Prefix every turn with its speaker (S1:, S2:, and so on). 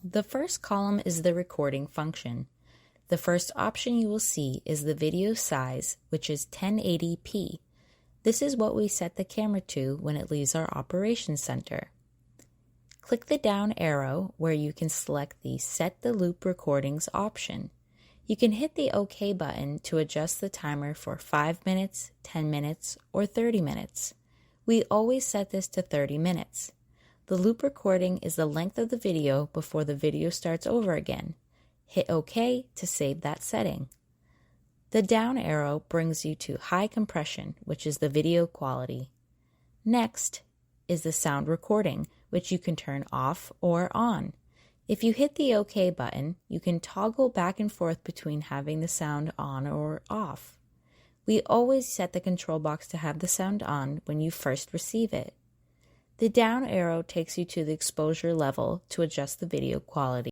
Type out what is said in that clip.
S1: The first column is the recording function. The first option you will see is the video size, which is 1080p. This is what we set the camera to when it leaves our operations center. Click the down arrow where you can select the Set the Loop Recordings option. You can hit the OK button to adjust the timer for 5 minutes, 10 minutes, or 30 minutes. We always set this to 30 minutes. The loop recording is the length of the video before the video starts over again. Hit OK to save that setting. The down arrow brings you to high compression, which is the video quality. Next is the sound recording, which you can turn off or on. If you hit the OK button, you can toggle back and forth between having the sound on or off. We always set the control box to have the sound on when you first receive it. The down arrow takes you to the exposure level to adjust the video quality.